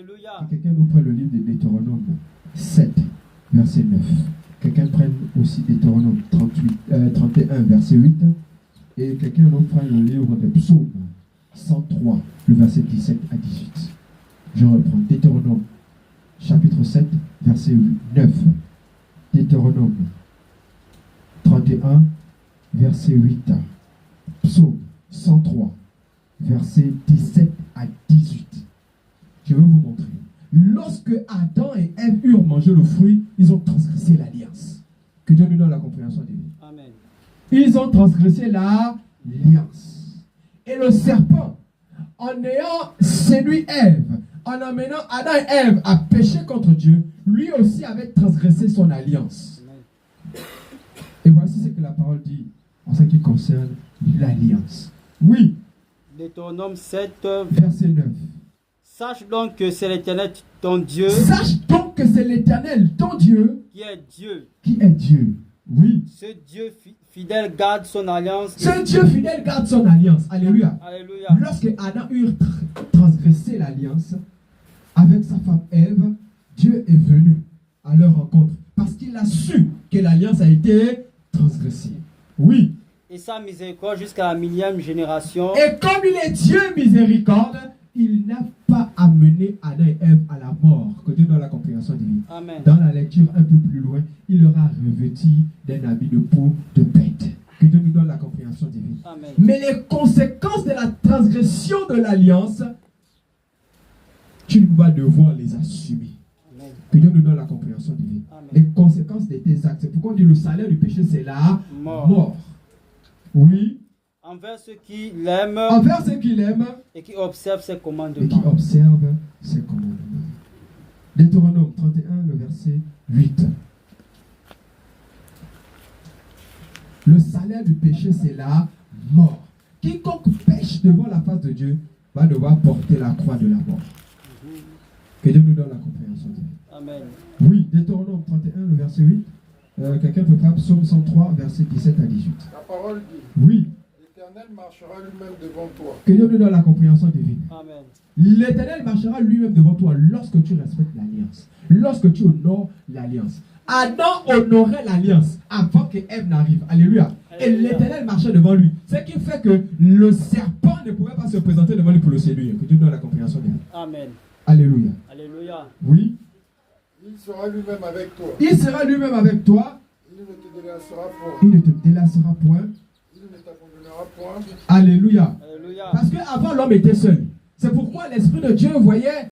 Alléluia. Quelqu'un nous prend le livre de Deutéronome 7, verset 9. Quelqu'un prenne aussi Deutéronome 31, verset 8. Et quelqu'un nous prend le livre de Psaume 103, le verset 17 à 18. Je reprends Deutéronome, chapitre 7, verset 9. Deutéronome 31, verset 8. Psaume 103, verset 17 à 18. Je vais vous montrer. Lorsque Adam et Ève eurent mangé le fruit, ils ont transgressé l'alliance. Que Dieu nous donne la compréhension divine. Amen. Ils ont transgressé l'alliance. Et le serpent, en ayant séduit Ève, en amenant Adam et Ève à pécher contre Dieu, lui aussi avait transgressé son alliance. Amen. Et voici ce que la parole dit en ce qui concerne l'alliance. Oui. Deutéronome 7, verset 9. Sache donc que c'est l'Éternel ton Dieu. Sache donc que c'est l'Éternel ton Dieu. Qui est Dieu. Qui est Dieu. Oui. Ce Dieu fidèle garde son alliance. Ce Dieu fidèle garde son alliance. Alléluia. Alléluia. Lorsque Adam eut transgressé l'alliance avec sa femme Ève, Dieu est venu à leur rencontre parce qu'il a su que l'alliance a été transgressée. Oui. Et sa miséricorde jusqu'à la 1000e génération. Et comme il est Dieu miséricorde, il n'a pas amené Adam et Ève à la mort. Que Dieu donne la compréhension divine. Amen. Dans la lecture un peu plus loin, il leur a revêtu d'un habit de peau de bête. Que Dieu nous donne la compréhension divine. Amen. Mais les conséquences de la transgression de l'alliance, tu vas devoir les assumer. Amen. Que Dieu nous donne la compréhension divine. Amen. Les conséquences de tes actes. C'est pourquoi on dit le salaire du péché, c'est la mort. Oui. Envers ceux qui l'aiment. Envers ceux qui l'aiment. Et qui observent ses commandements. Et qui observent ses commandements. Deutéronome 31, le verset 8. Le salaire du péché, c'est la mort. Quiconque pêche devant la face de Dieu va devoir porter la croix de la mort. Que Dieu nous donne la compréhension. Amen. Oui, Deutéronome 31, le verset 8. Quelqu'un peut faire Psaume 103, verset 17 à 18. La parole dit. Oui. L'Éternel marchera lui-même devant toi. Que Dieu nous donne la compréhension divine. Amen. L'Éternel marchera lui-même devant toi lorsque tu respectes l'alliance. Lorsque tu honores l'alliance. Adam honorait l'alliance avant que Ève n'arrive. Alléluia. Et l'Éternel marchait devant lui. Ce qui fait que le serpent ne pouvait pas se présenter devant lui pour le séduire. Que Dieu nous donne la compréhension divine. Amen. Alléluia. Alléluia. Oui. Il sera lui-même avec toi. Il sera lui-même avec toi. Il ne te délaissera point. Il ne te délaissera point. Il ne t'abandonnera point. Alléluia. Alléluia. Parce qu'avant l'homme était seul. C'est pourquoi l'Esprit de Dieu voyait